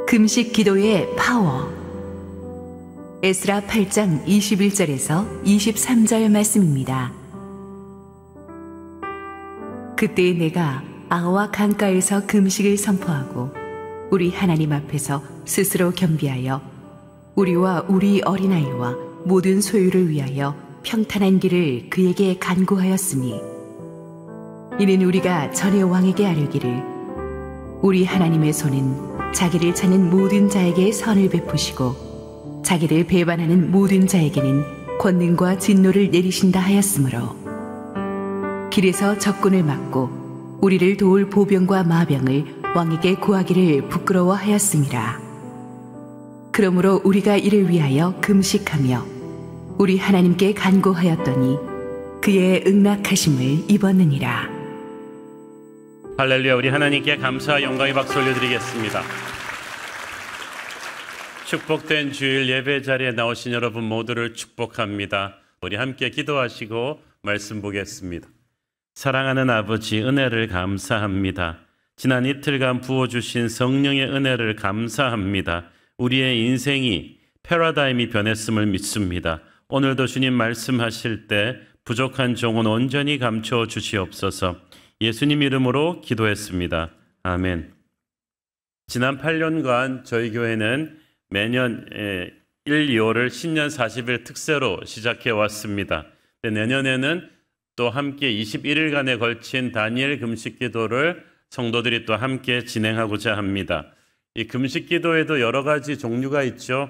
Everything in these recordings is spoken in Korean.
금식 기도의 파워. 에스라 8장 21절에서 23절 말씀입니다. 그때 내가 아와 강가에서 금식을 선포하고 우리 하나님 앞에서 스스로 겸비하여 우리와 우리 어린아이와 모든 소유를 위하여 평탄한 길을 그에게 간구하였으니, 이는 우리가 전에 왕에게 아뢰기를 우리 하나님의 손은 자기를 찾는 모든 자에게 선을 베푸시고 자기를 배반하는 모든 자에게는 권능과 진노를 내리신다 하였으므로, 길에서 적군을 막고 우리를 도울 보병과 마병을 왕에게 구하기를 부끄러워하였음이라. 그러므로 우리가 이를 위하여 금식하며 우리 하나님께 간구하였더니 그의 응낙하심을 입었느니라. 할렐루야. 우리 하나님께 감사와 영광의 박수 올려드리겠습니다. 축복된 주일 예배 자리에 나오신 여러분 모두를 축복합니다. 우리 함께 기도하시고 말씀 보겠습니다. 사랑하는 아버지, 은혜를 감사합니다. 지난 이틀간 부어주신 성령의 은혜를 감사합니다. 우리의 인생이 패러다임이 변했음을 믿습니다. 오늘도 주님 말씀하실 때 부족한 종은 온전히 감춰 주시옵소서. 예수님 이름으로 기도했습니다. 아멘. 지난 8년간 저희 교회는 매년 1, 2월을 신년 40일 특세로 시작해 왔습니다. 내년에는 또 함께 21일간에 걸친 다니엘 금식 기도를 성도들이 또 함께 진행하고자 합니다. 이 금식 기도에도 여러 가지 종류가 있죠.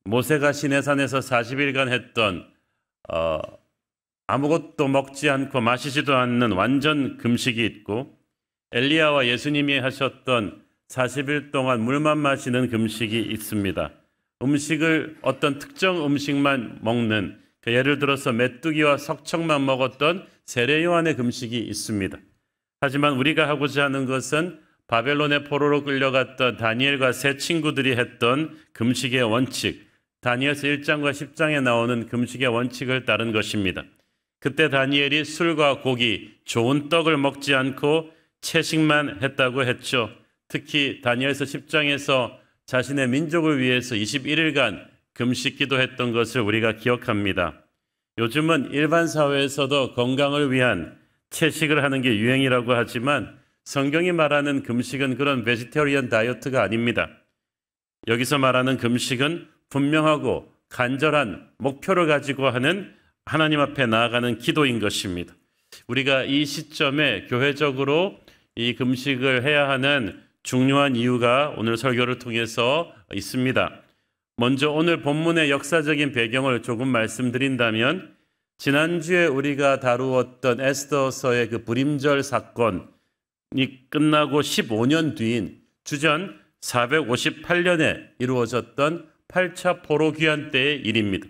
모세가 시내산에서 40일간 했던 아무것도 먹지 않고 마시지도 않는 완전 금식이 있고, 엘리야와 예수님이 하셨던 40일 동안 물만 마시는 금식이 있습니다. 음식을 어떤 특정 음식만 먹는, 예를 들어서 메뚜기와 석청만 먹었던 세례 요한의 금식이 있습니다. 하지만 우리가 하고자 하는 것은 바벨론의 포로로 끌려갔던 다니엘과 세 친구들이 했던 금식의 원칙, 다니엘서 1장과 10장에 나오는 금식의 원칙을 따른 것입니다. 그때 다니엘이 술과 고기, 좋은 떡을 먹지 않고 채식만 했다고 했죠. 특히 다니엘서 10장에서 자신의 민족을 위해서 21일간 금식 기도했던 것을 우리가 기억합니다. 요즘은 일반 사회에서도 건강을 위한 채식을 하는 게 유행이라고 하지만 성경이 말하는 금식은 그런 베지테리언 다이어트가 아닙니다. 여기서 말하는 금식은 분명하고 간절한 목표를 가지고 하는 하나님 앞에 나아가는 기도인 것입니다. 우리가 이 시점에 교회적으로 이 금식을 해야 하는 중요한 이유가 오늘 설교를 통해서 있습니다. 먼저 오늘 본문의 역사적인 배경을 조금 말씀드린다면, 지난주에 우리가 다루었던 에스더서의 그 불임절 사건이 끝나고 15년 뒤인 주전 458년에 이루어졌던 8차 포로 귀환 때의 일입니다.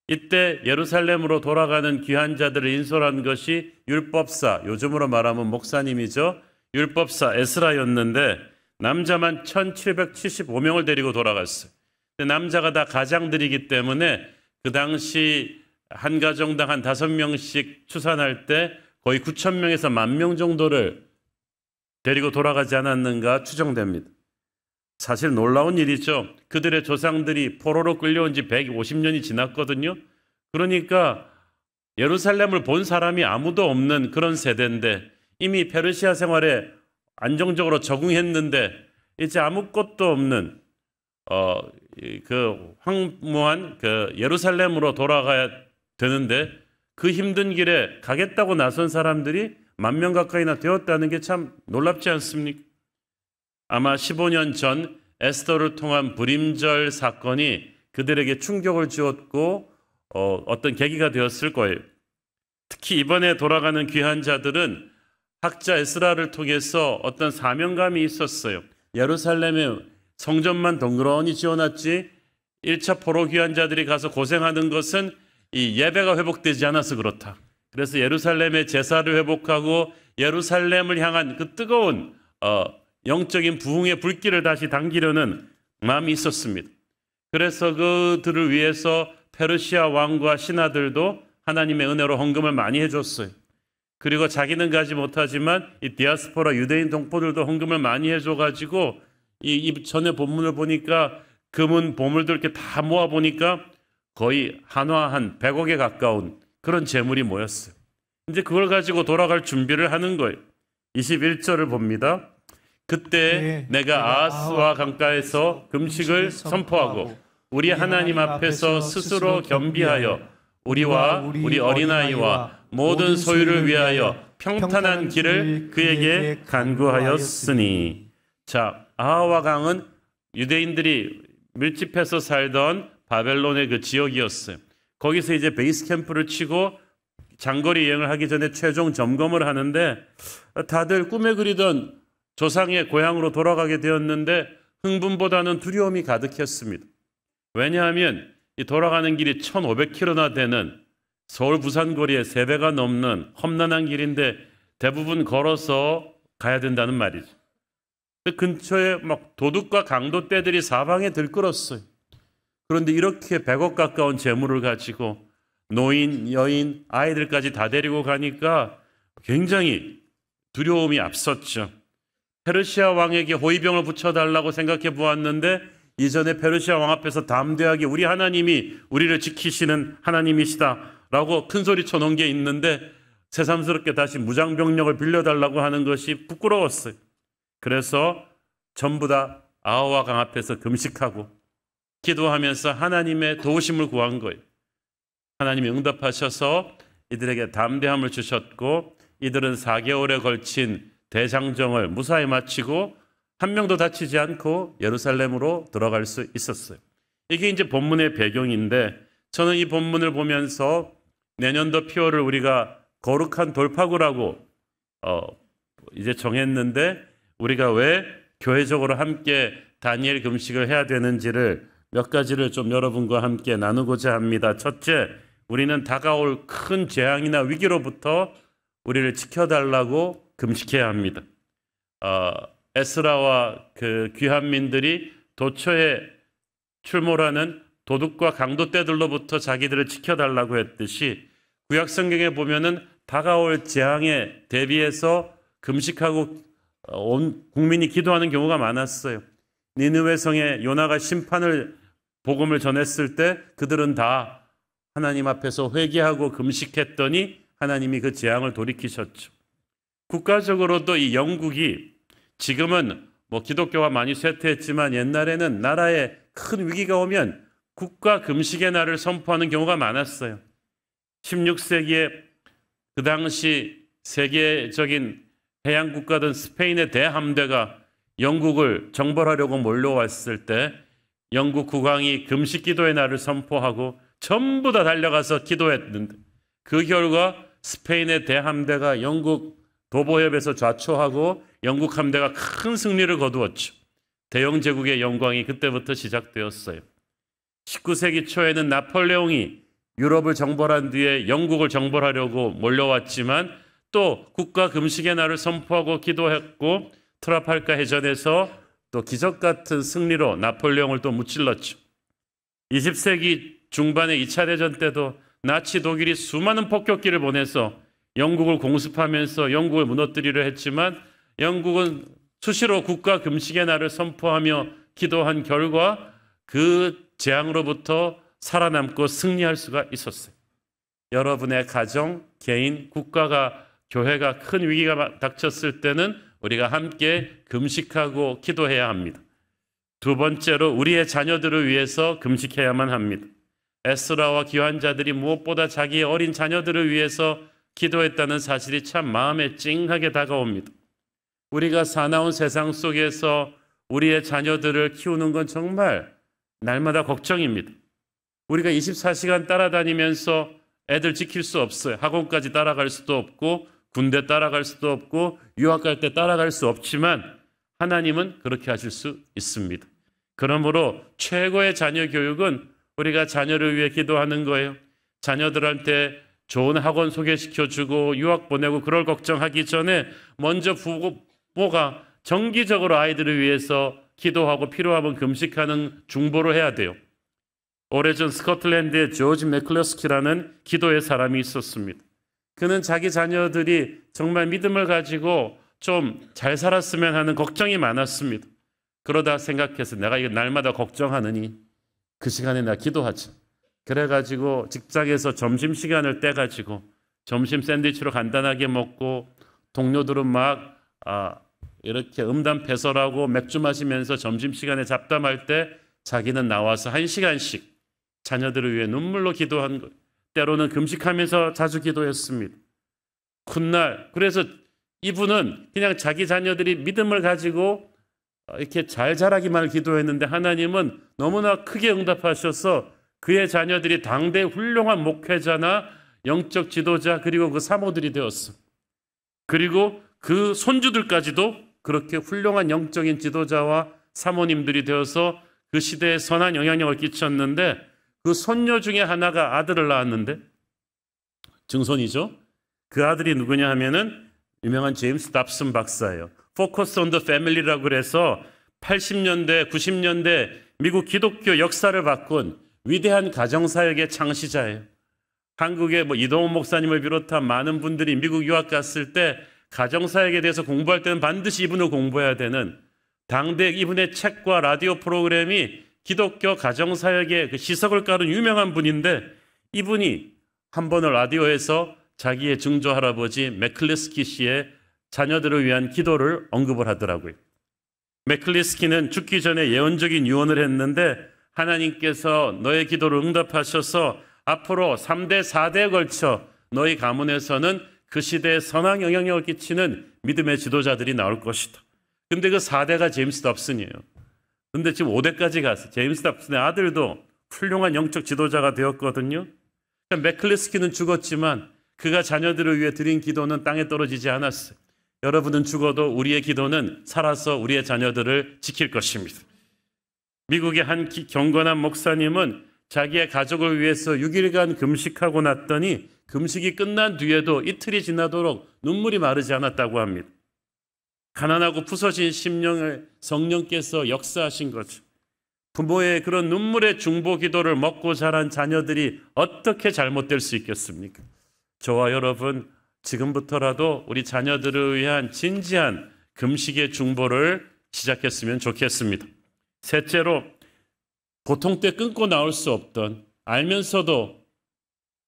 이때 예루살렘으로 돌아가는 귀환자들을 인솔한 것이 율법사, 요즘으로 말하면 목사님이죠. 율법사 에스라였는데 남자만 1775명을 데리고 돌아갔어요. 남자가 다 가장들이기 때문에 그 당시 한 가정당 한 5명씩 추산할 때 거의 9,000명에서 10,000명 정도를 데리고 돌아가지 않았는가 추정됩니다. 사실 놀라운 일이죠. 그들의 조상들이 포로로 끌려온 지 150년이 지났거든요. 그러니까 예루살렘을 본 사람이 아무도 없는 그런 세대인데, 이미 페르시아 생활에 안정적으로 적응했는데 이제 아무것도 없는 그 황무한 그 예루살렘으로 돌아가야 되는데, 그 힘든 길에 가겠다고 나선 사람들이 10,000명 가까이나 되었다는 게 참 놀랍지 않습니까? 아마 15년 전 에스더를 통한 불임절 사건이 그들에게 충격을 주었고 어떤 계기가 되었을 거예요. 특히 이번에 돌아가는 귀환자들은 학자 에스라를 통해서 어떤 사명감이 있었어요. 예루살렘에 성전만 덩그러니 지어놨지 1차 포로 귀환자들이 가서 고생하는 것은 이 예배가 회복되지 않아서 그렇다. 그래서 예루살렘의 제사를 회복하고 예루살렘을 향한 그 뜨거운 영적인 부흥의 불길을 다시 당기려는 마음이 있었습니다. 그래서 그들을 위해서 페르시아 왕과 신하들도 하나님의 은혜로 헌금을 많이 해줬어요. 그리고 자기는 가지 못하지만 이 디아스포라 유대인 동포들도 헌금을 많이 해줘가지고 이 전에 본문을 보니까 금은 보물들 이렇게 다 모아 보니까 거의 한화 100억에 가까운 그런 재물이 모였어요. 이제 그걸 가지고 돌아갈 준비를 하는 거예요. 21절을 봅니다. 그때 내가 아하스와 강가에서 금식을 선포하고 우리 하나님 앞에서 스스로 겸비하여 우리와 우리 어린아이와 모든 소유를 위하여 평탄한 길을 그에게 간구하였으니. 자, 아하와 강은 유대인들이 밀집해서 살던 바벨론의 그 지역이었어요. 거기서 이제 베이스 캠프를 치고 장거리 여행을 하기 전에 최종 점검을 하는데 다들 꿈에 그리던 조상의 고향으로 돌아가게 되었는데 흥분보다는 두려움이 가득했습니다. 왜냐하면 이 돌아가는 길이 1,500km나 되는 서울 부산 거리에 3배가 넘는 험난한 길인데 대부분 걸어서 가야 된다는 말이죠. 근처에 막 도둑과 강도떼들이 사방에 들끓었어요. 그런데 이렇게 100억 가까운 재물을 가지고 노인, 여인, 아이들까지 다 데리고 가니까 굉장히 두려움이 앞섰죠. 페르시아 왕에게 호위병을 붙여달라고 생각해 보았는데 이전에 페르시아 왕 앞에서 담대하게 우리 하나님이 우리를 지키시는 하나님이시다라고 큰소리 쳐놓은 게 있는데 새삼스럽게 다시 무장병력을 빌려달라고 하는 것이 부끄러웠어요. 그래서 전부 다 아하와 강 앞에서 금식하고 기도하면서 하나님의 도우심을 구한 거예요. 하나님이 응답하셔서 이들에게 담대함을 주셨고 이들은 4개월에 걸친 대장정을 무사히 마치고 한 명도 다치지 않고 예루살렘으로 들어갈 수 있었어요. 이게 이제 본문의 배경인데 저는 이 본문을 보면서 내년도 피오를 우리가 거룩한 돌파구라고 이제 정했는데 우리가 왜 교회적으로 함께 다니엘 금식을 해야 되는지를 몇 가지를 좀 여러분과 함께 나누고자 합니다. 첫째, 우리는 다가올 큰 재앙이나 위기로부터 우리를 지켜달라고 금식해야 합니다. 에스라와 그 귀한민들이 도처에 출몰하는 도둑과 강도떼들로부터 자기들을 지켜달라고 했듯이 구약성경에 보면은 다가올 재앙에 대비해서 금식하고 온 국민이 기도하는 경우가 많았어요. 니느웨 성에 요나가 심판을 복음을 전했을 때 그들은 다 하나님 앞에서 회개하고 금식했더니 하나님이 그 재앙을 돌이키셨죠. 국가적으로도 이 영국이 지금은 뭐 기독교가 많이 쇠퇴했지만 옛날에는 나라에 큰 위기가 오면 국가 금식의 날을 선포하는 경우가 많았어요. 16세기에 그 당시 세계적인 해양 국가던 스페인의 대함대가 영국을 정벌하려고 몰려왔을 때 영국 국왕이 금식 기도의 날을 선포하고 전부 다 달려가서 기도했는데 그 결과 스페인의 대함대가 영국 도보협에서 좌초하고 영국 함대가 큰 승리를 거두었죠. 대영 제국의 영광이 그때부터 시작되었어요. 19세기 초에는 나폴레옹이 유럽을 정벌한 뒤에 영국을 정벌하려고 몰려왔지만 또 국가 금식의 날을 선포하고 기도했고 트라팔가 해전에서 또 기적 같은 승리로 나폴레옹을 또 무찔렀죠. 20세기 중반의 2차 대전 때도 나치 독일이 수많은 폭격기를 보내서 영국을 공습하면서 영국을 무너뜨리려 했지만 영국은 수시로 국가 금식의 날을 선포하며 기도한 결과 그 재앙으로부터 살아남고 승리할 수가 있었어요. 여러분의 가정, 개인, 국가가, 교회가 큰 위기가 닥쳤을 때는 우리가 함께 금식하고 기도해야 합니다. 두 번째로 우리의 자녀들을 위해서 금식해야만 합니다. 에스라와 귀환자들이 무엇보다 자기의 어린 자녀들을 위해서 기도했다는 사실이 참 마음에 찡하게 다가옵니다. 우리가 사나운 세상 속에서 우리의 자녀들을 키우는 건 정말 날마다 걱정입니다. 우리가 24시간 따라다니면서 애들 지킬 수 없어요. 학원까지 따라갈 수도 없고 군대 따라갈 수도 없고 유학 갈 때 따라갈 수 없지만 하나님은 그렇게 하실 수 있습니다. 그러므로 최고의 자녀 교육은 우리가 자녀를 위해 기도하는 거예요. 자녀들한테 좋은 학원 소개시켜주고 유학 보내고 그럴 걱정하기 전에 먼저 부모가 정기적으로 아이들을 위해서 기도하고 필요하면 금식하는 중보를 해야 돼요. 오래전 스코틀랜드의 조지 맥클러스키라는 기도의 사람이 있었습니다. 그는 자기 자녀들이 정말 믿음을 가지고 좀 잘 살았으면 하는 걱정이 많았습니다. 그러다 생각해서 내가 이거 날마다 걱정하느니 그 시간에 나 기도하지. 그래가지고 직장에서 점심시간을 떼가지고 점심 샌드위치로 간단하게 먹고 동료들은 막 이렇게 음담패설하고 맥주 마시면서 점심시간에 잡담할 때 자기는 나와서 1시간씩 자녀들을 위해 눈물로 기도한 것. 때로는 금식하면서 자주 기도했습니다. 훗날 그래서 이분은 그냥 자기 자녀들이 믿음을 가지고 이렇게 잘 자라기만을 기도했는데 하나님은 너무나 크게 응답하셔서 그의 자녀들이 당대 훌륭한 목회자나 영적 지도자 그리고 그 사모들이 되었어. 그리고 그 손주들까지도 그렇게 훌륭한 영적인 지도자와 사모님들이 되어서 그 시대에 선한 영향력을 끼쳤는데 그 손녀 중에 하나가 아들을 낳았는데 증손이죠. 그 아들이 누구냐 하면은 유명한 제임스 답슨 박사예요. Focus on the Family라고 그래서 80년대, 90년대 미국 기독교 역사를 바꾼 위대한 가정사역의 창시자예요. 한국의 이동훈 목사님을 비롯한 많은 분들이 미국 유학 갔을 때 가정사역에 대해서 공부할 때는 반드시 이분을 공부해야 되는 당대 이분의 책과 라디오 프로그램이 기독교 가정사역의 그 시석을 깔은 유명한 분인데 이분이 한 번은 라디오에서 자기의 증조 할아버지 맥클리스키 씨의 자녀들을 위한 기도를 언급을 하더라고요. 맥클리스키는 죽기 전에 예언적인 유언을 했는데 하나님께서 너의 기도를 응답하셔서 앞으로 3대, 4대에 걸쳐 너희 가문에서는 그 시대에 선한 영향력을 끼치는 믿음의 지도자들이 나올 것이다. 근데 그 4대가 제임스 답슨이에요. 근데 지금 5대까지 갔어요. 제임스 답슨의 아들도 훌륭한 영적 지도자가 되었거든요. 맥클리스키는 죽었지만 그가 자녀들을 위해 드린 기도는 땅에 떨어지지 않았어요. 여러분은 죽어도 우리의 기도는 살아서 우리의 자녀들을 지킬 것입니다. 미국의 한 경건한 목사님은 자기의 가족을 위해서 6일간 금식하고 났더니 금식이 끝난 뒤에도 이틀이 지나도록 눈물이 마르지 않았다고 합니다. 가난하고 부서진 심령을 성령께서 역사하신 거죠. 부모의 그런 눈물의 중보 기도를 먹고 자란 자녀들이 어떻게 잘못될 수 있겠습니까? 저와 여러분 지금부터라도 우리 자녀들을 위한 진지한 금식의 중보를 시작했으면 좋겠습니다. 셋째로 고통 때 끊고 나올 수 없던 알면서도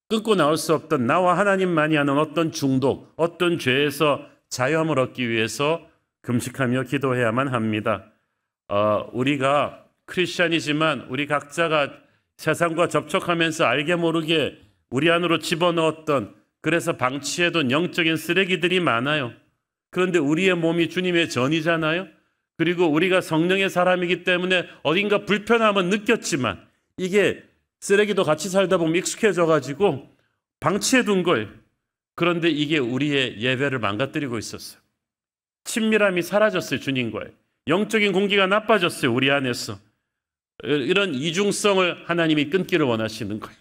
끊고 나올 수 없던 나와 하나님만이 아는 어떤 중독, 어떤 죄에서 자유함을 얻기 위해서 금식하며 기도해야만 합니다. 우리가 크리스찬이지만 우리 각자가 세상과 접촉하면서 알게 모르게 우리 안으로 집어넣었던 그래서 방치해둔 영적인 쓰레기들이 많아요. 그런데 우리의 몸이 주님의 전이잖아요. 그리고 우리가 성령의 사람이기 때문에 어딘가 불편함은 느꼈지만 이게 쓰레기도 같이 살다 보면 익숙해져가지고 방치해둔 거예요. 그런데 이게 우리의 예배를 망가뜨리고 있었어요. 친밀함이 사라졌어요. 주님과의 영적인 공기가 나빠졌어요. 우리 안에서 이런 이중성을 하나님이 끊기를 원하시는 거예요.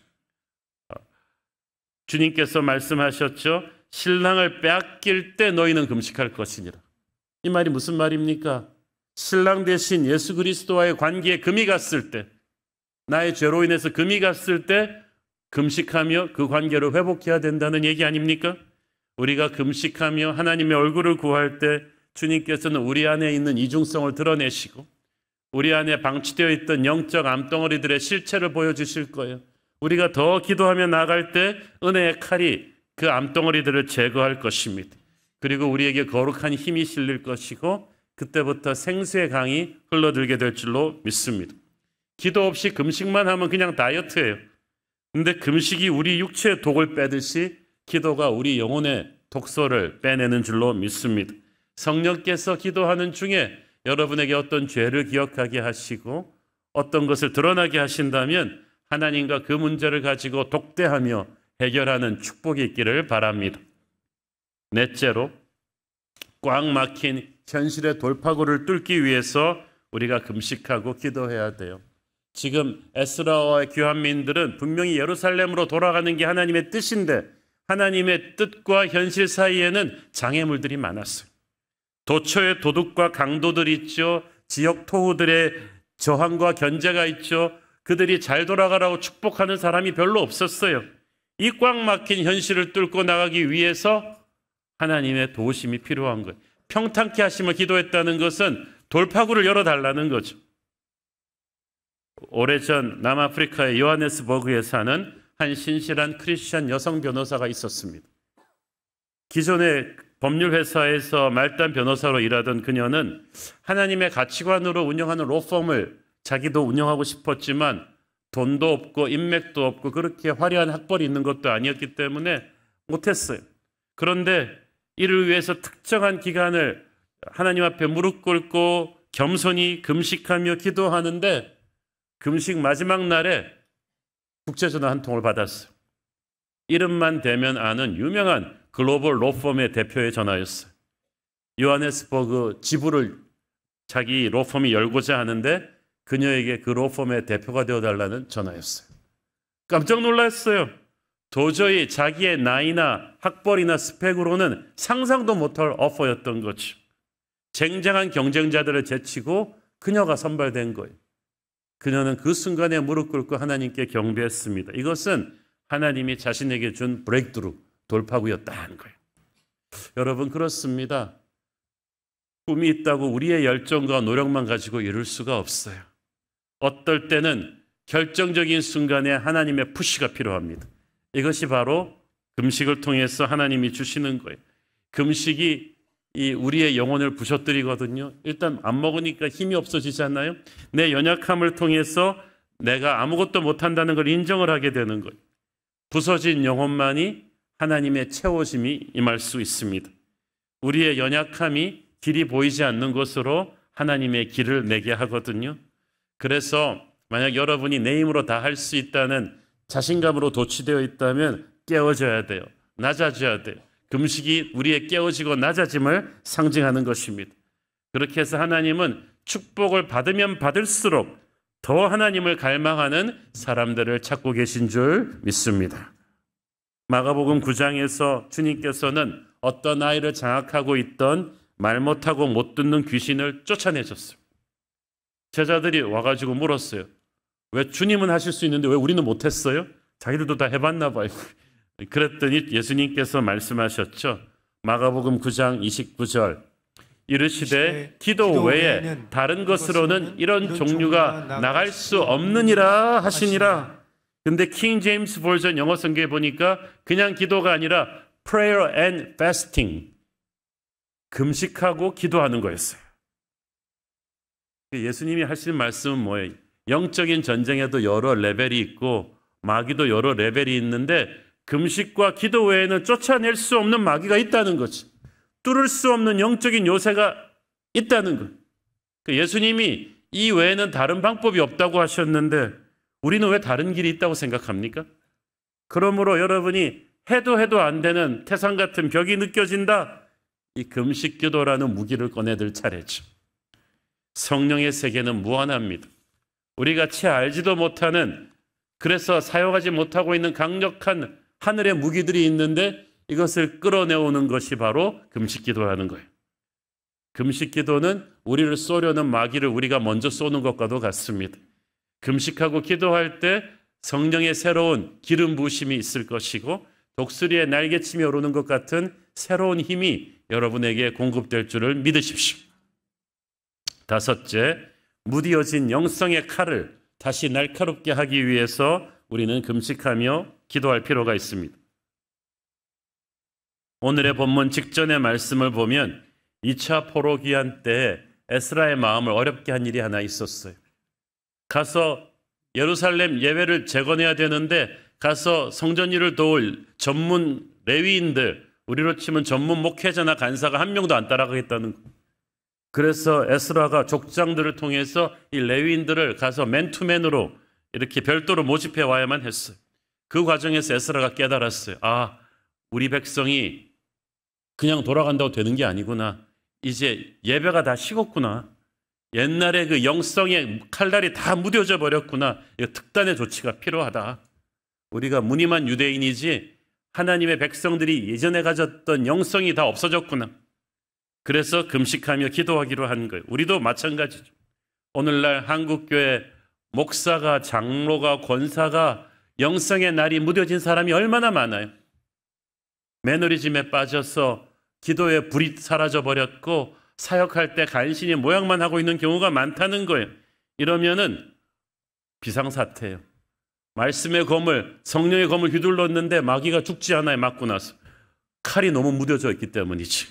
주님께서 말씀하셨죠. 신랑을 빼앗길 때 너희는 금식할 것이니라. 이 말이 무슨 말입니까? 신랑 대신 예수 그리스도와의 관계에 금이 갔을 때, 나의 죄로 인해서 금이 갔을 때 금식하며 그 관계를 회복해야 된다는 얘기 아닙니까? 우리가 금식하며 하나님의 얼굴을 구할 때 주님께서는 우리 안에 있는 이중성을 드러내시고 우리 안에 방치되어 있던 영적 암덩어리들의 실체를 보여주실 거예요. 우리가 더 기도하며 나아갈 때 은혜의 칼이 그 암덩어리들을 제거할 것입니다. 그리고 우리에게 거룩한 힘이 실릴 것이고 그때부터 생수의 강이 흘러들게 될 줄로 믿습니다. 기도 없이 금식만 하면 그냥 다이어트예요. 근데 금식이 우리 육체의 독을 빼듯이 기도가 우리 영혼의 독소를 빼내는 줄로 믿습니다. 성령께서 기도하는 중에 여러분에게 어떤 죄를 기억하게 하시고 어떤 것을 드러나게 하신다면 하나님과 그 문제를 가지고 독대하며 해결하는 축복이 있기를 바랍니다. 넷째로 꽉 막힌 현실의 돌파구를 뚫기 위해서 우리가 금식하고 기도해야 돼요. 지금 에스라와 귀환민들은 분명히 예루살렘으로 돌아가는 게 하나님의 뜻인데 하나님의 뜻과 현실 사이에는 장애물들이 많았어요. 도처에 도둑과 강도들이 있죠. 지역 토후들의 저항과 견제가 있죠. 그들이 잘 돌아가라고 축복하는 사람이 별로 없었어요. 이 꽉 막힌 현실을 뚫고 나가기 위해서 하나님의 도우심이 필요한 거예요. 평탄케 하심을 기도했다는 것은 돌파구를 열어달라는 거죠. 오래전 남아프리카의 요하네스버그에 사는 한 신실한 크리스찬 여성 변호사가 있었습니다. 기존의 법률회사에서 말단 변호사로 일하던 그녀는 하나님의 가치관으로 운영하는 로펌을 자기도 운영하고 싶었지만 돈도 없고 인맥도 없고 그렇게 화려한 학벌이 있는 것도 아니었기 때문에 못했어요. 그런데 이를 위해서 특정한 기간을 하나님 앞에 무릎 꿇고 겸손히 금식하며 기도하는데 금식 마지막 날에 국제전화 한 통을 받았어요. 이름만 대면 아는 유명한 글로벌 로펌의 대표의 전화였어요. 요하네스버그 지부를 자기 로펌이 열고자 하는데 그녀에게 그 로펌의 대표가 되어달라는 전화였어요. 깜짝 놀랐어요. 도저히 자기의 나이나 학벌이나 스펙으로는 상상도 못할 오퍼였던 거죠. 쟁쟁한 경쟁자들을 제치고 그녀가 선발된 거예요. 그녀는 그 순간에 무릎 꿇고 하나님께 경배했습니다. 이것은 하나님이 자신에게 준 브레이크드루, 돌파구였다는 거예요. 여러분, 그렇습니다. 꿈이 있다고 우리의 열정과 노력만 가지고 이룰 수가 없어요. 어떨 때는 결정적인 순간에 하나님의 푸시가 필요합니다. 이것이 바로 금식을 통해서 하나님이 주시는 거예요. 금식이 우리의 영혼을 부셔뜨리거든요. 일단 안 먹으니까 힘이 없어지잖아요. 내 연약함을 통해서 내가 아무것도 못한다는 걸 인정을 하게 되는 거예요. 부서진 영혼만이 하나님의 채워짐이 임할 수 있습니다. 우리의 연약함이 길이 보이지 않는 것으로 하나님의 길을 내게 하거든요. 그래서 만약 여러분이 내 힘으로 다 할 수 있다는 자신감으로 도취되어 있다면 깨어져야 돼요. 낮아져야 돼요. 금식이 우리의 깨어지고 낮아짐을 상징하는 것입니다. 그렇게 해서 하나님은 축복을 받으면 받을수록 더 하나님을 갈망하는 사람들을 찾고 계신 줄 믿습니다. 마가복음 9장에서 주님께서는 어떤 아이를 장악하고 있던 말 못하고 못 듣는 귀신을 쫓아내셨어요. 제자들이 와가지고 물었어요. 왜 주님은 하실 수 있는데 왜 우리는 못했어요? 자기들도 다 해봤나 봐요. 그랬더니 예수님께서 말씀하셨죠. 마가복음 9장 29절 이르시되 기도 외에 다른 것으로는 이런 종류가 나갈 수 없느니라 하시니라. 근데 킹 제임스 버전 영어 성경에 보니까 그냥 기도가 아니라 prayer and fasting, 금식하고 기도하는 거였어요. 예수님이 하신 말씀은 뭐예요? 영적인 전쟁에도 여러 레벨이 있고 마귀도 여러 레벨이 있는데 금식과 기도 외에는 쫓아낼 수 없는 마귀가 있다는 거지. 뚫을 수 없는 영적인 요새가 있다는 것. 예수님이 이 외에는 다른 방법이 없다고 하셨는데 우리는 왜 다른 길이 있다고 생각합니까? 그러므로 여러분이 해도 안 되는 태산 같은 벽이 느껴진다. 이 금식 기도라는 무기를 꺼내들 차례죠. 성령의 세계는 무한합니다. 우리가 채 알지도 못하는, 그래서 사용하지 못하고 있는 강력한 하늘의 무기들이 있는데 이것을 끌어내오는 것이 바로 금식 기도라는 거예요. 금식 기도는 우리를 쏘려는 마귀를 우리가 먼저 쏘는 것과도 같습니다. 금식하고 기도할 때 성령의 새로운 기름 부으심이 있을 것이고 독수리의 날개침이 오르는 것 같은 새로운 힘이 여러분에게 공급될 줄을 믿으십시오. 다섯째, 무디어진 영성의 칼을 다시 날카롭게 하기 위해서 우리는 금식하며 기도할 필요가 있습니다. 오늘의 본문 직전의 말씀을 보면 2차 포로기한 때 에스라의 마음을 어렵게 한 일이 하나 있었어요. 가서 예루살렘 예배를 재건해야 되는데 가서 성전 일을 도울 전문 레위인들, 우리로 치면 전문 목회자나 간사가 한 명도 안 따라가겠다는 거예요. 그래서 에스라가 족장들을 통해서 이 레위인들을 가서 맨투맨으로 이렇게 별도로 모집해 와야만 했어요. 그 과정에서 에스라가 깨달았어요. 아, 우리 백성이 그냥 돌아간다고 되는 게 아니구나. 이제 예배가 다 식었구나. 옛날에 그 영성의 칼날이 다 무뎌져 버렸구나. 이거 특단의 조치가 필요하다. 우리가 무늬만 유대인이지 하나님의 백성들이 예전에 가졌던 영성이 다 없어졌구나. 그래서 금식하며 기도하기로 한 거예요. 우리도 마찬가지죠. 오늘날 한국교회 목사가, 장로가, 권사가 영성의 날이 무뎌진 사람이 얼마나 많아요. 매너리즘에 빠져서 기도의 불이 사라져버렸고 사역할 때 간신히 모양만 하고 있는 경우가 많다는 거예요. 이러면은 비상사태예요. 말씀의 검을, 성령의 검을 휘둘렀는데 마귀가 죽지 않아요. 맞고 나서. 칼이 너무 무뎌져 있기 때문이지.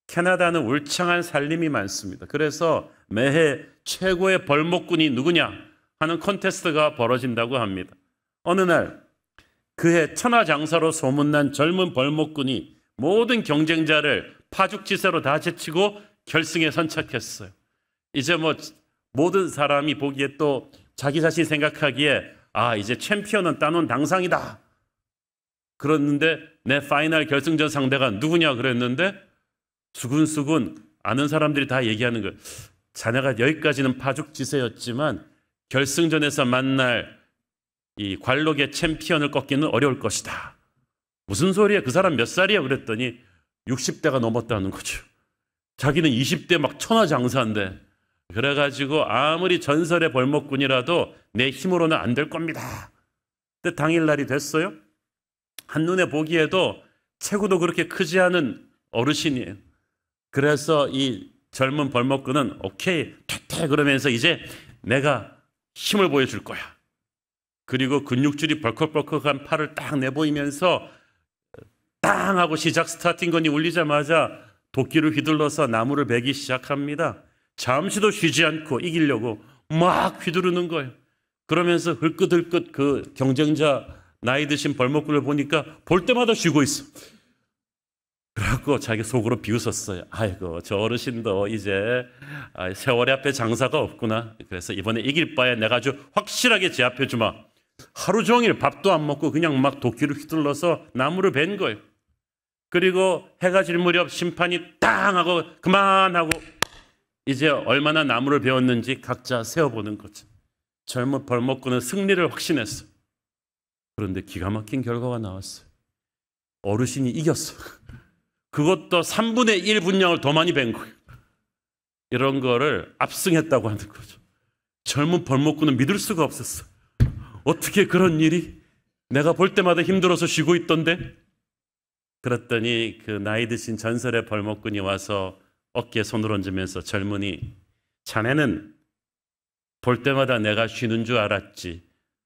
캐나다는 울창한 살림이 많습니다. 그래서 매해 최고의 벌목꾼이 누구냐 하는 콘테스트가 벌어진다고 합니다. 어느 날 그해 천하장사로 소문난 젊은 벌목꾼이 모든 경쟁자를 파죽지세로 다 제치고 결승에 선착했어요. 이제 뭐 모든 사람이 보기에 또 자기 자신이 생각하기에 이제 챔피언은 따놓은 당상이다. 그랬는데 내 파이널 결승전 상대가 누구냐 그랬는데 수근수근 아는 사람들이 다 얘기하는 거예요. 자네가 여기까지는 파죽지세였지만 결승전에서 만날 이 관록의 챔피언을 꺾기는 어려울 것이다. 무슨 소리야? 그 사람 몇 살이야? 그랬더니 60대가 넘었다는 거죠. 자기는 20대 막 천하장사인데 그래가지고 아무리 전설의 벌목꾼이라도 내 힘으로는 안 될 겁니다. 근데 당일날이 됐어요. 한눈에 보기에도 체구도 그렇게 크지 않은 어르신이에요. 그래서 이 젊은 벌목꾼은 오케이 퇴퇴 그러면서 이제 내가 힘을 보여줄 거야. 그리고 근육줄이 벌컥벌컥한 팔을 딱 내보이면서 땅 하고 시작 스타팅건이 울리자마자 도끼를 휘둘러서 나무를 베기 시작합니다. 잠시도 쉬지 않고 이기려고 막 휘두르는 거예요. 그러면서 흘끗흘끗 그 경쟁자 나이 드신 벌목꾼을 보니까 볼 때마다 쉬고 있어. 그래갖고 자기 속으로 비웃었어요. 아이고 저 어르신도 이제 세월이 앞에 장사가 없구나. 그래서 이번에 이길 바에 내가 아주 확실하게 제압해주마. 하루 종일 밥도 안 먹고 그냥 막 도끼를 휘둘러서 나무를 벤 거예요. 그리고 해가 질 무렵 심판이 땅 하고 그만하고 이제 얼마나 나무를 베었는지 각자 세어보는 거죠. 젊은 벌목꾼은 승리를 확신했어. 그런데 기가 막힌 결과가 나왔어요. 어르신이 이겼어. 그것도 3분의 1 분량을 더 많이 벤 거예요. 이런 거를 압승했다고 하는 거죠. 젊은 벌목꾼은 믿을 수가 없었어. 어떻게 그런 일이? 내가 볼 때마다 힘들어서 쉬고 있던데? 그랬더니 그 나이 드신 전설의 벌목꾼이 와서 어깨에 손을 얹으면서 젊은이, 자네는 볼 때마다 내가 쉬는 줄 알았지.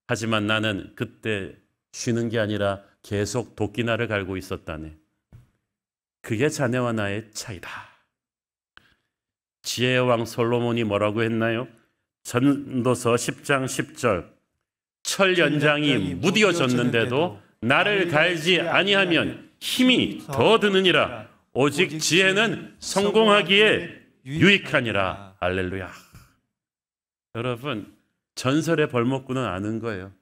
하지만 나는 그때 쉬는 게 아니라 계속 도끼날을 갈고 있었다네. 그게 자네와 나의 차이다. 지혜의 왕 솔로몬이 뭐라고 했나요? 전도서 10장 10절 철 연장이 무디어졌는데도 나를 갈지 아니하면 힘이 더 드느니라. 오직 지혜는 성공하기에 유익하니라. 할렐루야. 여러분, 전설의 벌목꾼은 아는 거예요.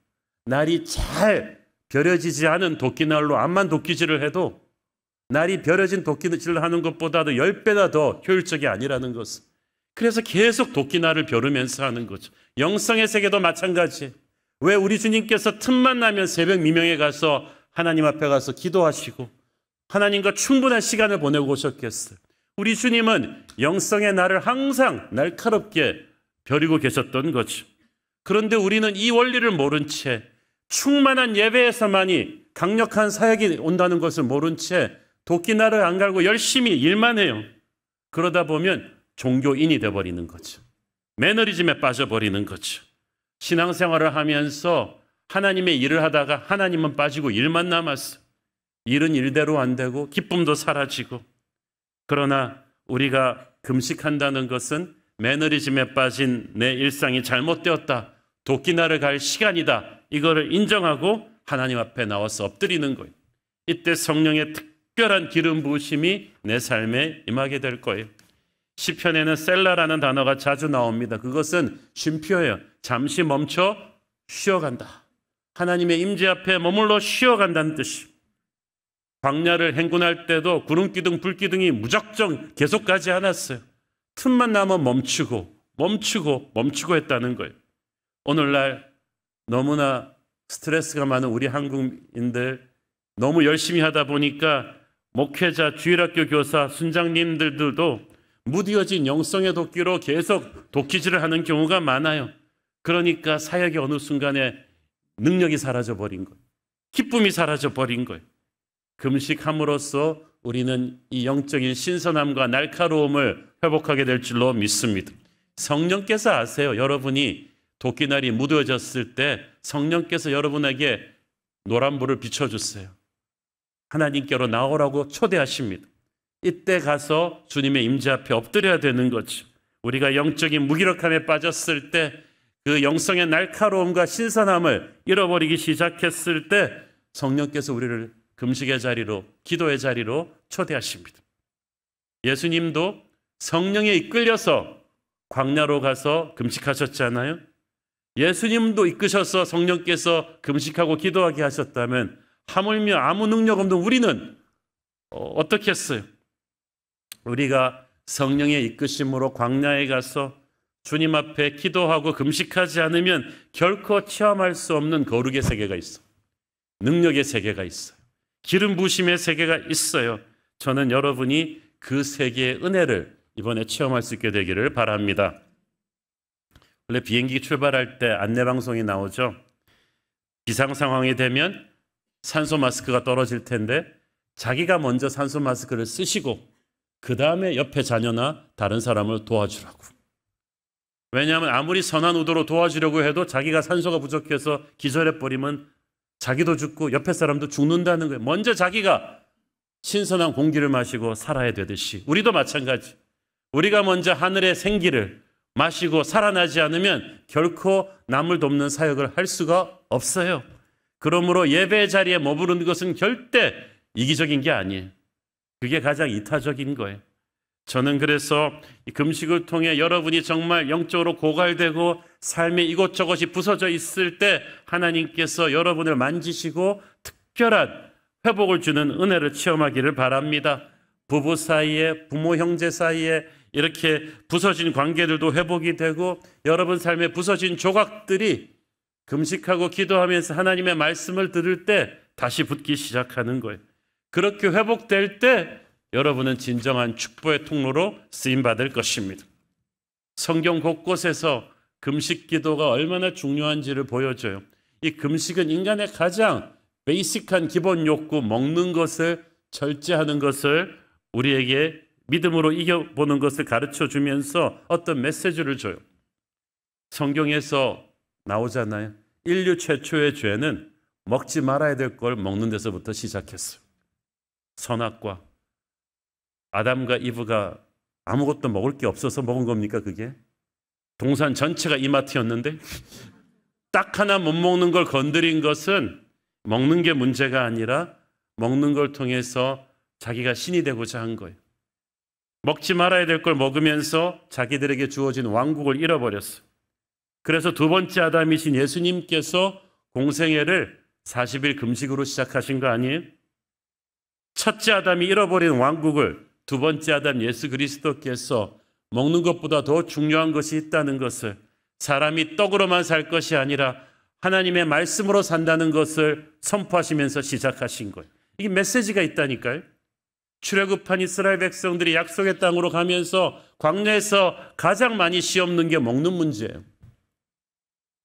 날이 잘 벼려지지 않은 도끼날로 암만 도끼질을 해도 날이 벼려진 도끼질을 하는 것보다도 10배나 더 효율적이 아니라는 것을. 그래서 계속 도끼날을 벼르면서 하는 거죠. 영성의 세계도 마찬가지예요. 왜 우리 주님께서 틈만 나면 새벽 미명에 가서 하나님 앞에 가서 기도하시고 하나님과 충분한 시간을 보내고 오셨겠어요. 우리 주님은 영성의 날을 항상 날카롭게 벼리고 계셨던 거죠. 그런데 우리는 이 원리를 모른 채 충만한 예배에서만이 강력한 사역이 온다는 것을 모른 채 도끼날을 안 갈고 열심히 일만 해요. 그러다 보면 종교인이 돼버리는 거죠. 매너리즘에 빠져버리는 거죠. 신앙생활을 하면서 하나님의 일을 하다가 하나님은 빠지고 일만 남았어. 일은 일대로 안 되고 기쁨도 사라지고. 그러나 우리가 금식한다는 것은 매너리즘에 빠진 내 일상이 잘못되었다. 도끼날을 갈 시간이다. 이거를 인정하고 하나님 앞에 나와서 엎드리는 거예요. 이때 성령의 특별한 기름 부으심이 내 삶에 임하게 될 거예요. 시편에는 셀라라는 단어가 자주 나옵니다. 그것은 쉼표예요. 잠시 멈춰 쉬어간다. 하나님의 임재 앞에 머물러 쉬어간다는 뜻이. 광야를 행군할 때도 구름기둥 불기둥이 무작정 계속 가지 않았어요. 틈만 나면 멈추고 했다는 거예요. 오늘날 너무나 스트레스가 많은 우리 한국인들 너무 열심히 하다 보니까 목회자, 주일학교 교사, 순장님들도 무디어진 영성의 도끼로 계속 도끼질을 하는 경우가 많아요. 그러니까 사역의 어느 순간에 능력이 사라져버린 거예요. 기쁨이 사라져버린 거예요. 금식함으로써 우리는 이 영적인 신선함과 날카로움을 회복하게 될 줄로 믿습니다. 성령께서 아세요. 여러분이 도끼날이 무뎌졌을 때 성령께서 여러분에게 노란불을 비춰주세요. 하나님께로 나오라고 초대하십니다. 이때 가서 주님의 임재 앞에 엎드려야 되는 거죠. 우리가 영적인 무기력함에 빠졌을 때, 그 영성의 날카로움과 신선함을 잃어버리기 시작했을 때 성령께서 우리를 금식의 자리로, 기도의 자리로 초대하십니다. 예수님도 성령에 이끌려서 광야로 가서 금식하셨잖아요. 예수님도 이끄셔서 성령께서 금식하고 기도하게 하셨다면 하물며 아무 능력 없는 우리는 어떻게 했어요? 우리가 성령의 이끄심으로 광야에 가서 주님 앞에 기도하고 금식하지 않으면 결코 체험할 수 없는 거룩의 세계가 있어. 능력의 세계가 있어요. 기름 부심의 세계가 있어요. 저는 여러분이 그 세계의 은혜를 이번에 체험할 수 있게 되기를 바랍니다. 원래 비행기 출발할 때 안내방송이 나오죠. 비상 상황이 되면 산소 마스크가 떨어질 텐데 자기가 먼저 산소 마스크를 쓰시고 그 다음에 옆에 자녀나 다른 사람을 도와주라고. 왜냐하면 아무리 선한 의도로 도와주려고 해도 자기가 산소가 부족해서 기절해버리면 자기도 죽고 옆에 사람도 죽는다는 거예요. 먼저 자기가 신선한 공기를 마시고 살아야 되듯이 우리도 마찬가지. 우리가 먼저 하늘의 생기를 마시고 살아나지 않으면 결코 남을 돕는 사역을 할 수가 없어요. 그러므로 예배 자리에 머무르는 것은 절대 이기적인 게 아니에요. 그게 가장 이타적인 거예요. 저는 그래서 이 금식을 통해 여러분이 정말 영적으로 고갈되고 삶의 이곳저곳이 부서져 있을 때 하나님께서 여러분을 만지시고 특별한 회복을 주는 은혜를 체험하기를 바랍니다. 부부 사이에, 부모 형제 사이에 이렇게 부서진 관계들도 회복이 되고 여러분 삶에 부서진 조각들이 금식하고 기도하면서 하나님의 말씀을 들을 때 다시 붙기 시작하는 거예요. 그렇게 회복될 때 여러분은 진정한 축복의 통로로 쓰임받을 것입니다. 성경 곳곳에서 금식 기도가 얼마나 중요한지를 보여줘요. 이 금식은 인간의 가장 베이직한 기본 욕구, 먹는 것을 절제하는 것을 우리에게 믿음으로 이겨보는 것을 가르쳐주면서 어떤 메시지를 줘요. 성경에서 나오잖아요. 인류 최초의 죄는 먹지 말아야 될 걸 먹는 데서부터 시작했어요. 선악과. 아담과 이브가 아무것도 먹을 게 없어서 먹은 겁니까 그게? 동산 전체가 이마트였는데 딱 하나 못 먹는 걸 건드린 것은 먹는 게 문제가 아니라 먹는 걸 통해서 자기가 신이 되고자 한 거예요. 먹지 말아야 될 걸 먹으면서 자기들에게 주어진 왕국을 잃어버렸어요. 그래서 두 번째 아담이신 예수님께서 공생애를 40일 금식으로 시작하신 거 아니에요? 첫째 아담이 잃어버린 왕국을 두 번째 아담 예수 그리스도께서 먹는 것보다 더 중요한 것이 있다는 것을, 사람이 떡으로만 살 것이 아니라 하나님의 말씀으로 산다는 것을 선포하시면서 시작하신 거예요. 이게 메시지가 있다니까요. 출애굽한 이스라엘 백성들이 약속의 땅으로 가면서 광야에서 가장 많이 시험는 게 먹는 문제예요.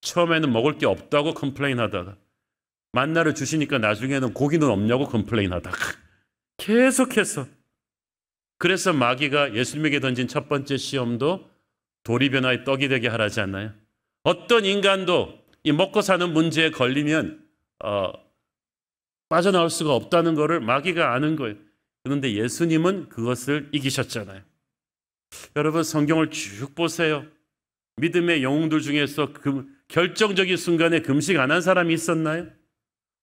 처음에는 먹을 게 없다고 컴플레인하다가 만나를 주시니까 나중에는 고기는 없냐고 컴플레인하다가 계속해서. 그래서 마귀가 예수님에게 던진 첫 번째 시험도 돌이 변화의 떡이 되게 하라지 않나요? 어떤 인간도 이 먹고 사는 문제에 걸리면 빠져나올 수가 없다는 것을 마귀가 아는 거예요. 그런데 예수님은 그것을 이기셨잖아요. 여러분 성경을 쭉 보세요. 믿음의 영웅들 중에서 그 결정적인 순간에 금식 안 한 사람이 있었나요?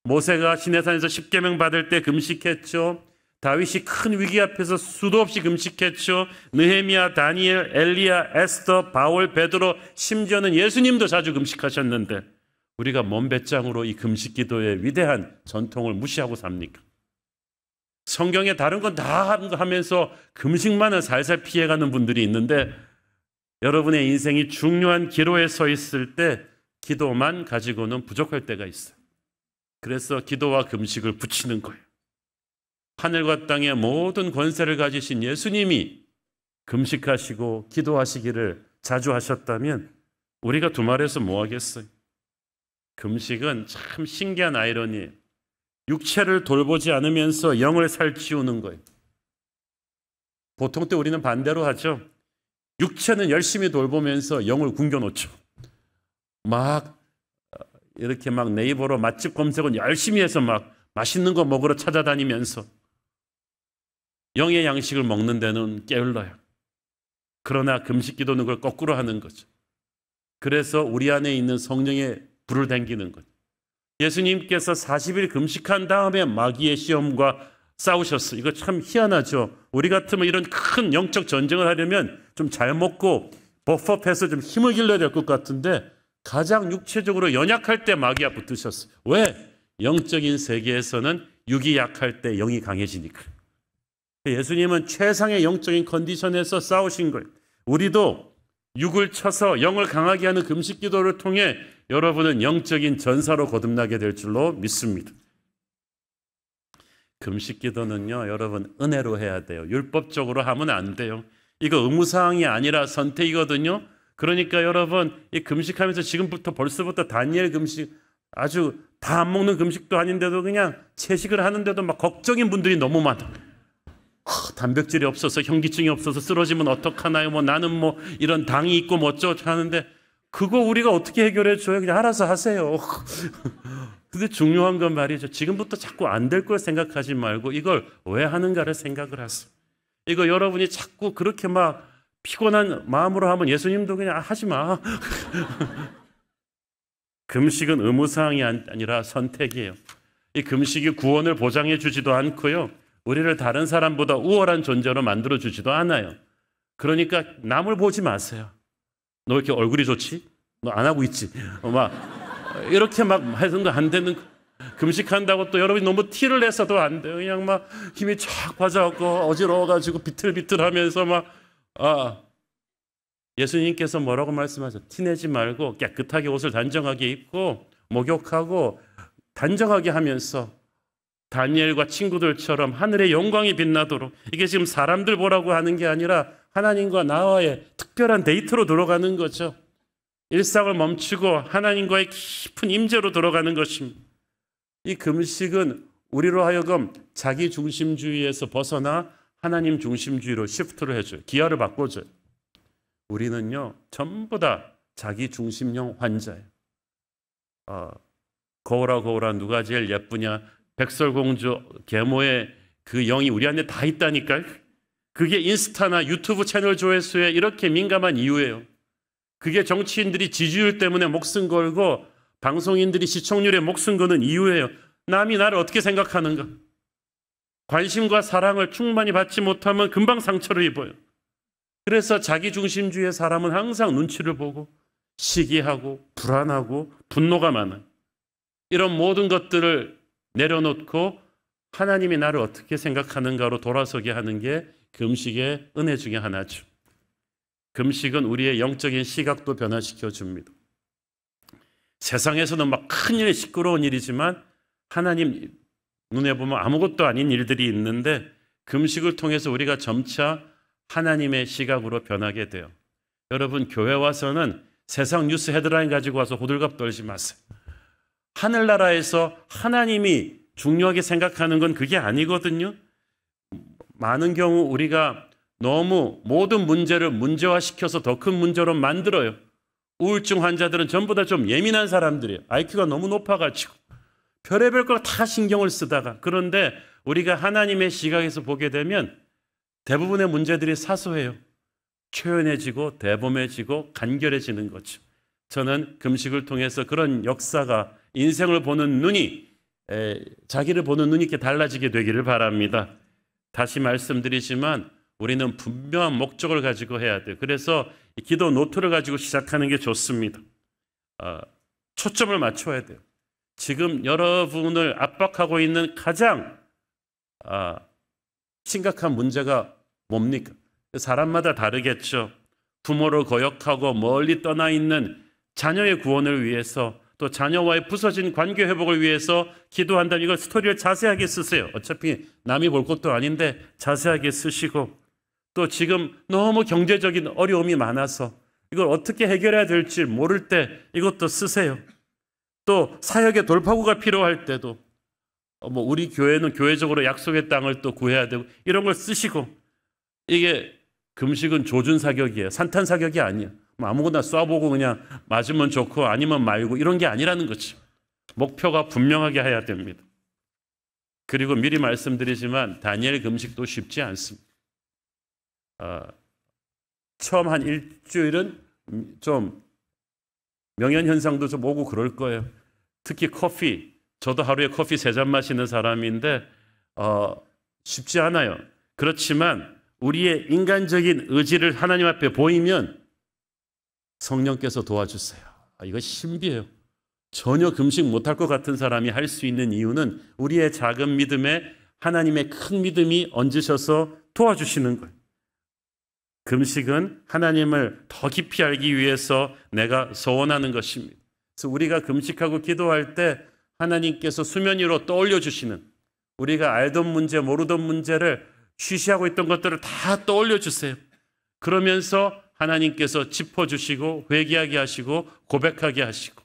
모세가 시내산에서 십계명 받을 때 금식했죠. 다윗이 큰 위기 앞에서 수도 없이 금식했죠. 느헤미야, 다니엘, 엘리야, 에스더, 바울, 베드로, 심지어는 예수님도 자주 금식하셨는데 우리가 먼 배짱으로 이 금식 기도의 위대한 전통을 무시하고 삽니까? 성경에 다른 건 다 하면서 금식만은 살살 피해가는 분들이 있는데 여러분의 인생이 중요한 기로에 서 있을 때 기도만 가지고는 부족할 때가 있어요. 그래서 기도와 금식을 붙이는 거예요. 하늘과 땅의 모든 권세를 가지신 예수님이 금식하시고 기도하시기를 자주 하셨다면 우리가 두말해서 뭐 하겠어요? 금식은 참 신기한 아이러니예요. 육체를 돌보지 않으면서 영을 살찌우는 거예요. 보통 때 우리는 반대로 하죠. 육체는 열심히 돌보면서 영을 굶겨놓죠. 막 이렇게 막 네이버로 맛집 검색은 열심히 해서 막 맛있는 거 먹으러 찾아다니면서 영의 양식을 먹는 데는 게을러요. 그러나 금식 기도는 그걸 거꾸로 하는 거죠. 그래서 우리 안에 있는 성령의 불을 당기는 거죠. 예수님께서 40일 금식한 다음에 마귀의 시험과 싸우셨어요. 이거 참 희한하죠. 우리 같으면 이런 큰 영적 전쟁을 하려면 좀 잘 먹고 버퍼해서 좀 힘을 길러야 될 것 같은데 가장 육체적으로 연약할 때 마귀가 붙으셨어요. 왜? 영적인 세계에서는 육이 약할 때 영이 강해지니까. 예수님은 최상의 영적인 컨디션에서 싸우신 거예요. 우리도 육을 쳐서 영을 강하게 하는 금식 기도를 통해 여러분은 영적인 전사로 거듭나게 될 줄로 믿습니다. 금식 기도는요, 여러분 은혜로 해야 돼요. 율법적으로 하면 안 돼요. 이거 의무사항이 아니라 선택이거든요. 그러니까 여러분 이 금식하면서 지금부터 벌써부터 다니엘 금식 아주 다 안 먹는 금식도 아닌데도 그냥 채식을 하는데도 막 걱정인 분들이 너무 많아. 단백질이 없어서 현기증이 없어서 쓰러지면 어떡하나요? 뭐 나는 뭐 이런 당이 있고 뭐 어쩌고 하는데 그거 우리가 어떻게 해결해 줘요? 그냥 알아서 하세요. 근데 중요한 건 말이죠. 지금부터 자꾸 안 될 걸 생각하지 말고 이걸 왜 하는가를 생각을 하세요. 이거 여러분이 자꾸 그렇게 막 피곤한 마음으로 하면 예수님도 그냥 하지 마. 금식은 의무사항이 아니라 선택이에요. 이 금식이 구원을 보장해 주지도 않고요. 우리를 다른 사람보다 우월한 존재로 만들어 주지도 않아요. 그러니까 남을 보지 마세요. 너 왜 이렇게 얼굴이 좋지? 너 안 하고 있지? 막 이렇게 막 해서도 안 되는 금식한다고 또 여러분이 너무 티를 내서도 안 돼요. 그냥 막 힘이 쫙 빠져갖고 어지러워가지고 비틀비틀하면서 막 예수님께서 뭐라고 말씀하셨죠? 티내지 말고 깨끗하게 옷을 단정하게 입고 목욕하고 단정하게 하면서 다니엘과 친구들처럼 하늘의 영광이 빛나도록 이게 지금 사람들 보라고 하는 게 아니라 하나님과 나와의 특별한 데이트로 들어가는 거죠. 일상을 멈추고 하나님과의 깊은 임재로 들어가는 것입니다. 이 금식은 우리로 하여금 자기 중심주의에서 벗어나 하나님 중심주의로 시프트를 해줘요. 기아를 바꿔줘요. 우리는요 전부 다 자기 중심형 환자예요. 거울아 누가 제일 예쁘냐? 백설공주 계모의 그 영이 우리 안에 다 있다니까요. 그게 인스타나 유튜브 채널 조회수에 이렇게 민감한 이유예요. 그게 정치인들이 지지율 때문에 목숨 걸고 방송인들이 시청률에 목숨 거는 이유예요. 남이 나를 어떻게 생각하는가? 관심과 사랑을 충만히 받지 못하면 금방 상처를 입어요. 그래서 자기중심주의의 사람은 항상 눈치를 보고 시기하고 불안하고 분노가 많아요. 이런 모든 것들을 내려놓고 하나님이 나를 어떻게 생각하는가로 돌아서게 하는 게 금식의 은혜 중에 하나죠. 금식은 우리의 영적인 시각도 변화시켜 줍니다. 세상에서는 막 큰일, 시끄러운 일이지만 하나님 눈에 보면 아무것도 아닌 일들이 있는데 금식을 통해서 우리가 점차 하나님의 시각으로 변하게 돼요. 여러분 교회 와서는 세상 뉴스 헤드라인 가지고 와서 호들갑 떨지 마세요. 하늘나라에서 하나님이 중요하게 생각하는 건 그게 아니거든요. 많은 경우 우리가 너무 모든 문제를 문제화시켜서 더 큰 문제로 만들어요. 우울증 환자들은 전부 다 좀 예민한 사람들이에요. IQ가 너무 높아가지고 별의별 걸 다 신경을 쓰다가 그런데 우리가 하나님의 시각에서 보게 되면 대부분의 문제들이 사소해요. 초연해지고 대범해지고 간결해지는 거죠. 저는 금식을 통해서 그런 역사가 인생을 보는 눈이 자기를 보는 눈이 이렇게 달라지게 되기를 바랍니다. 다시 말씀드리지만 우리는 분명한 목적을 가지고 해야 돼요. 그래서 기도 노트를 가지고 시작하는 게 좋습니다. 초점을 맞춰야 돼요. 지금 여러분을 압박하고 있는 가장 심각한 문제가 뭡니까? 사람마다 다르겠죠. 부모를 거역하고 멀리 떠나 있는 자녀의 구원을 위해서 또 자녀와의 부서진 관계 회복을 위해서 기도한다면 이걸 스토리를 자세하게 쓰세요. 어차피 남이 볼 것도 아닌데 자세하게 쓰시고 또 지금 너무 경제적인 어려움이 많아서 이걸 어떻게 해결해야 될지 모를 때 이것도 쓰세요. 또 사역의 돌파구가 필요할 때도 우리 교회는 교회적으로 약속의 땅을 또 구해야 되고 이런 걸 쓰시고 이게 금식은 조준사격이에요. 산탄사격이 아니에요. 아무거나 쏴보고 그냥 맞으면 좋고 아니면 말고 이런 게 아니라는 거죠. 목표가 분명하게 해야 됩니다. 그리고 미리 말씀드리지만 다니엘 금식도 쉽지 않습니다. 처음 한 일주일은 좀 명현현상도 좀 오고 그럴 거예요. 특히 커피, 저도 하루에 커피 3잔 마시는 사람인데 쉽지 않아요. 그렇지만 우리의 인간적인 의지를 하나님 앞에 보이면 성령께서 도와주세요. 이거 신비해요. 전혀 금식 못할 것 같은 사람이 할 수 있는 이유는 우리의 작은 믿음에 하나님의 큰 믿음이 얹으셔서 도와주시는 거예요. 금식은 하나님을 더 깊이 알기 위해서 내가 소원하는 것입니다. 그래서 우리가 금식하고 기도할 때 하나님께서 수면 위로 떠올려 주시는, 우리가 알던 문제 모르던 문제를 쉬쉬하고 있던 것들을 다 떠올려 주세요. 그러면서 하나님께서 짚어주시고 회개하게 하시고 고백하게 하시고,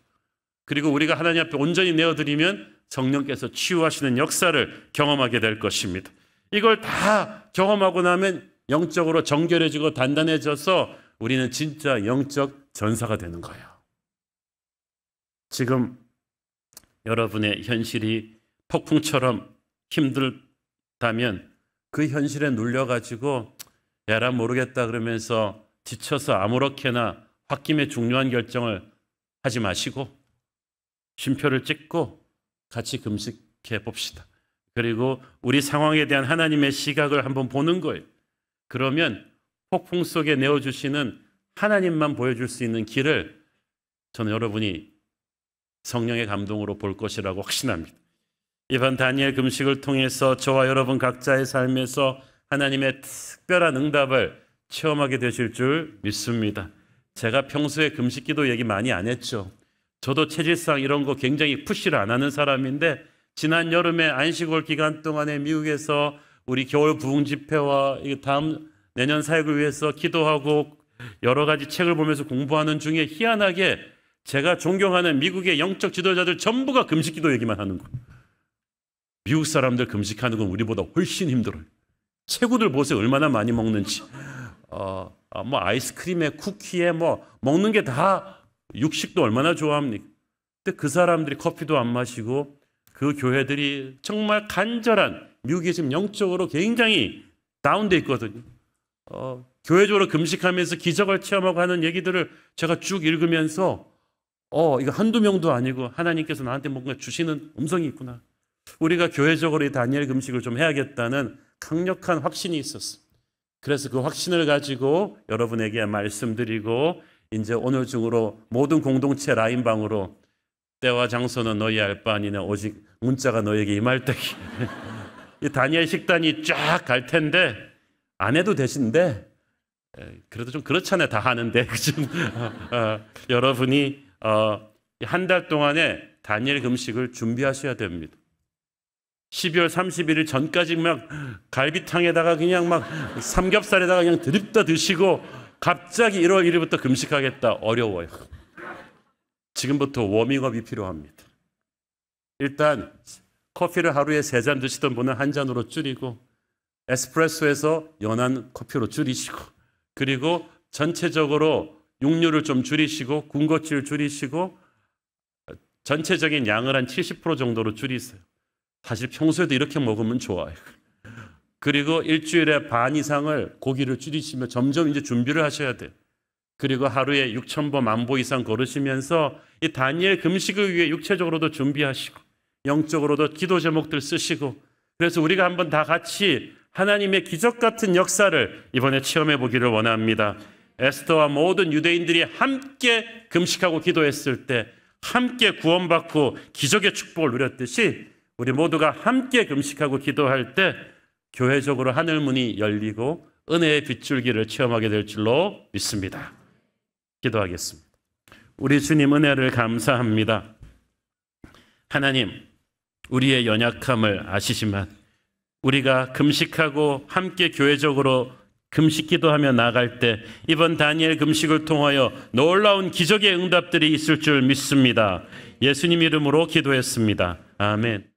그리고 우리가 하나님 앞에 온전히 내어드리면 성령께서 치유하시는 역사를 경험하게 될 것입니다. 이걸 다 경험하고 나면 영적으로 정결해지고 단단해져서 우리는 진짜 영적 전사가 되는 거예요. 지금 여러분의 현실이 폭풍처럼 힘들다면 그 현실에 눌려가지고 야라 모르겠다 그러면서 지쳐서 아무렇게나 홧김에 중요한 결정을 하지 마시고 쉼표를 찍고 같이 금식해 봅시다. 그리고 우리 상황에 대한 하나님의 시각을 한번 보는 거예요. 그러면 폭풍 속에 내어주시는 하나님만 보여줄 수 있는 길을 저는 여러분이 성령의 감동으로 볼 것이라고 확신합니다. 이번 다니엘 금식을 통해서 저와 여러분 각자의 삶에서 하나님의 특별한 응답을 체험하게 되실 줄 믿습니다. 제가 평소에 금식기도 얘기 많이 안 했죠. 저도 체질상 이런 거 굉장히 푸시를 안 하는 사람인데 지난 여름에 안식월 기간 동안에 미국에서 우리 겨울 부흥 집회와 다음 내년 사역을 위해서 기도하고 여러 가지 책을 보면서 공부하는 중에 희한하게 제가 존경하는 미국의 영적 지도자들 전부가 금식기도 얘기만 하는 거예요. 미국 사람들 금식하는 건 우리보다 훨씬 힘들어요. 체구들 보세요. 얼마나 많이 먹는지. 뭐 아이스크림에 쿠키에 뭐 먹는 게 다 육식도 얼마나 좋아합니까? 근데 그 사람들이 커피도 안 마시고 그 교회들이 정말 간절한, 미국이 지금 영적으로 굉장히 다운돼 있거든요. 교회적으로 금식하면서 기적을 체험하고 하는 얘기들을 제가 쭉 읽으면서 이거 한두 명도 아니고 하나님께서 나한테 뭔가 주시는 음성이 있구나. 우리가 교회적으로 이 다니엘 금식을 좀 해야겠다는 강력한 확신이 있었어요. 그래서 그 확신을 가지고 여러분에게 말씀드리고 이제 오늘 중으로 모든 공동체 라인방으로 때와 장소는 너희 알 바 아니냐 오직 문자가 너에게 임할 때기. 이 다니엘 식단이 쫙 갈 텐데 안 해도 되신데 그래도 좀 그렇잖아요. 다 하는데 여러분이 한 달 동안에 다니엘 금식을 준비하셔야 됩니다. 12월 31일 전까지 막 갈비탕에다가 그냥 막 삼겹살에다가 그냥 드립다 드시고 갑자기 1월 1일부터 금식하겠다. 어려워요. 지금부터 워밍업이 필요합니다. 일단 커피를 하루에 3잔 드시던 분은 1잔으로 줄이고 에스프레소에서 연한 커피로 줄이시고 그리고 전체적으로 육류를 좀 줄이시고 군것질 줄이시고 전체적인 양을 한 70% 정도로 줄이세요. 사실 평소에도 이렇게 먹으면 좋아요. 그리고 일주일에 반 이상을 고기를 줄이시며 점점 이제 준비를 하셔야 돼요. 그리고 하루에 6,000보, 10,000보 이상 걸으시면서 이 다니엘 금식을 위해 육체적으로도 준비하시고 영적으로도 기도 제목들 쓰시고 그래서 우리가 한번 다 같이 하나님의 기적 같은 역사를 이번에 체험해 보기를 원합니다. 에스더와 모든 유대인들이 함께 금식하고 기도했을 때 함께 구원받고 기적의 축복을 누렸듯이 우리 모두가 함께 금식하고 기도할 때 교회적으로 하늘문이 열리고 은혜의 빗줄기를 체험하게 될 줄로 믿습니다. 기도하겠습니다. 우리 주님 은혜를 감사합니다. 하나님, 우리의 연약함을 아시지만 우리가 금식하고 함께 교회적으로 금식 기도하며 나아갈 때 이번 다니엘 금식을 통하여 놀라운 기적의 응답들이 있을 줄 믿습니다. 예수님 이름으로 기도했습니다. 아멘.